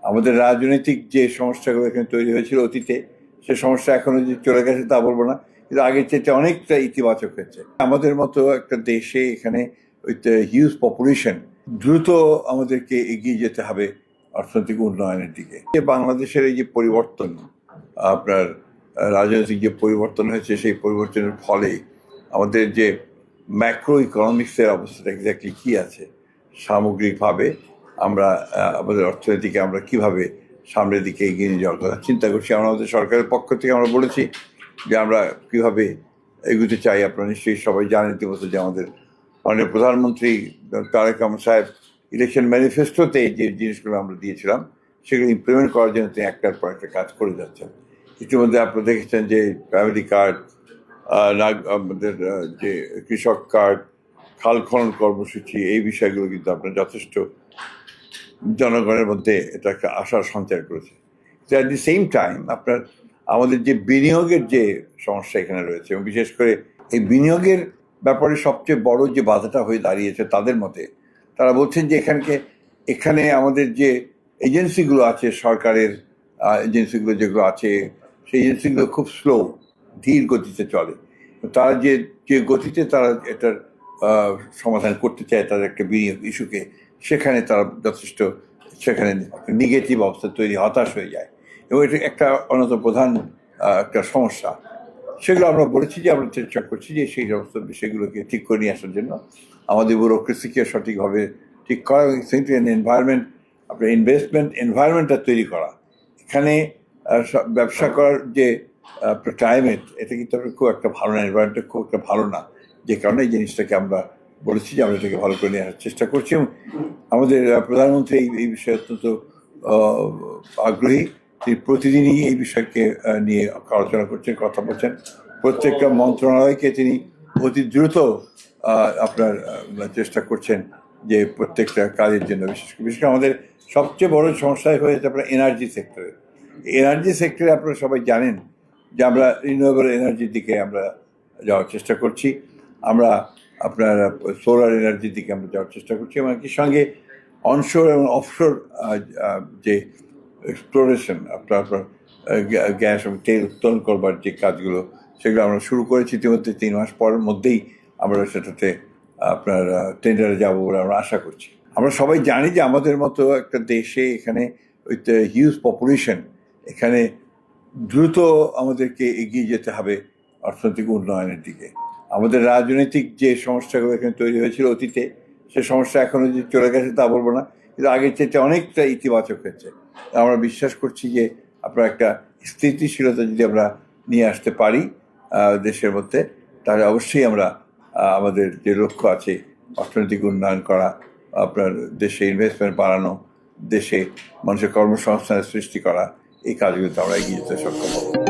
আমাদের রাজনৈতিক যে সমস্যাগুলো এখানে তৈরি হয়েছিল অতীতে, সে সমস্যা এখনো যে চলে গেছে তা বলবো না, কিন্তু আগের চেয়ে অনেকটা ইতিবাচক হয়েছে। আমাদের মতো একটা দেশে এখানে উইথ হিউজ পপুলেশন দ্রুত আমাদেরকে এগিয়ে যেতে হবে অর্থনৈতিক উন্নয়নের দিকে। বাংলাদেশের এই যে পরিবর্তন, আপনার রাজনৈতিক যে পরিবর্তন হয়েছে, সেই পরিবর্তনের ফলে আমাদের যে ম্যাক্রো ইকোনমিক্সের অবস্থাটা এক্স্যাক্টলি কী আছে, সামগ্রিকভাবে আমরা আমাদের অর্থনীতিকে আমরা কিভাবে সামনের দিকে এগিয়ে নিয়ে যাওয়ার কথা চিন্তা করছি। আমরা আমাদের সরকারের পক্ষ থেকে আমরা বলেছি যে আমরা কিভাবে এগুতে চাই। আপনারা নিশ্চয়ই সবাই জানেন ইতিমধ্যে যে আমাদের মাননীয় প্রধানমন্ত্রী তারেক রহমান সাহেব ইলেকশন ম্যানিফেস্টোতে যে জিনিসগুলো আমরা দিয়েছিলাম সেগুলো ইমপ্লিমেন্ট করার জন্য তিনি একটার পর একটা কাজ করে যাচ্ছেন। ইতিমধ্যে আপনারা দেখেছেন যে ফ্যামিলি কার্ড, আমাদের যে কৃষক কার্ড, খাল খনন কর্মসূচি, এই বিষয়গুলো কিন্তু আপনার যথেষ্ট জনগণের মধ্যে এটা একটা আশার সঞ্চার করেছে। তো অ্যাট দি সেম টাইম আপনার আমাদের যে বিনিয়োগের যে সমস্যা এখানে রয়েছে, এবং বিশেষ করে এই বিনিয়োগের ব্যাপারে সবচেয়ে বড় যে বাধাটা হয়ে দাঁড়িয়েছে তাদের মতে, তারা বলছেন যে এখানে আমাদের যে এজেন্সিগুলো আছে, সরকারের এজেন্সিগুলো যেগুলো আছে, সেই এজেন্সিগুলো খুব স্লো, ধীর গতিতে চলে। তারা যে গতিতে তারা এটার সমাধান করতে চায় তাদের একটা বিনিয়োগ ইস্যুকে, সেখানে তারা যথেষ্ট সেখানে নেগেটিভ অবস্থা তৈরি, হতাশ হয়ে যায়, এবং এটা একটা অন্যতম প্রধান একটা সমস্যা। সেগুলো আমরা বলেছি যে আমরা চেষ্টা করছি যে সেই সমস্ত বিষয়গুলোকে ঠিক করে নিয়ে আসার জন্য আমাদের ব্যুরোক্রেসিকে সঠিকভাবে ঠিক করা, এবং এনভায়রনমেন্ট, আপনার ইনভেস্টমেন্ট এনভায়রনমেন্টটা তৈরি করা। এখানে ব্যবসা করার যে ক্লাইমেট, এটা কিন্তু খুব একটা ভালো না, এনভায়রনমেন্টটা খুব একটা ভালো না, যে কারণে এই জিনিসটাকে আমরা বলেছি যে আমরা এটাকে ভালো করে নিয়ে আসার চেষ্টা করছি। এবং আমাদের প্রধানমন্ত্রী এই বিষয়ে অত্যন্ত আগ্রহী। তিনি প্রতিদিনই এই বিষয়কে নিয়ে আলোচনা করছেন, কথা বলছেন। প্রত্যেকটা মন্ত্রণালয়কে তিনি অতি দ্রুত আপনার চেষ্টা করছেন যে প্রত্যেকটা কাজের জন্য, বিশেষ করে আমাদের সবচেয়ে বড় সমস্যাই হয়েছে আপনার এনার্জি সেক্টরে। এনার্জি সেক্টরে আপনারা সবাই জানেন যে আমরা রিনিউয়েবল এনার্জির দিকে আমরা যাওয়ার চেষ্টা করছি। আমরা আপনার সোলার এনার্জির দিকে আমরা যাওয়ার চেষ্টা করছি, এবং একই সঙ্গে অনশোর এবং অফশোর যে এক্সপ্লোরেশন, আপনার গ্যাস এবং তেল উত্তোলন করবার যে কাজগুলো, সেগুলো আমরা শুরু করেছি ইতিমধ্যে। 3 মাস পরের মধ্যেই আমরা সেটাতে আপনার টেন্ডারে যাবো বলে আমরা আশা করছি। আমরা সবাই জানি যে আমাদের মতো একটা দেশে এখানে উইথ হিউজ পপুলেশন, এখানে দ্রুত আমাদেরকে এগিয়ে যেতে হবে অর্থনৈতিক উন্নয়নের দিকে। আমাদের রাজনৈতিক যে সমস্যাগুলো এখানে তৈরি হয়েছিল অতীতে, সে সমস্যা এখনো যে চলে গেছে তা বলবো না, কিন্তু আগের চেয়ে অনেকটা ইতিবাচক হয়েছে। আমরা বিশ্বাস করছি যে আপনার একটা স্থিতিশীলতা যদি আমরা নিয়ে আসতে পারি দেশের মধ্যে, তাহলে অবশ্যই আমরা আমাদের যে লক্ষ্য আছে অর্থনৈতিক উন্নয়ন করা, আপনার দেশে ইনভেস্টমেন্ট বাড়ানো, দেশে মানুষের কর্মসংস্থানের সৃষ্টি করা, এই কাজগুলোতে আমরা এগিয়ে যেতে সক্ষম হব।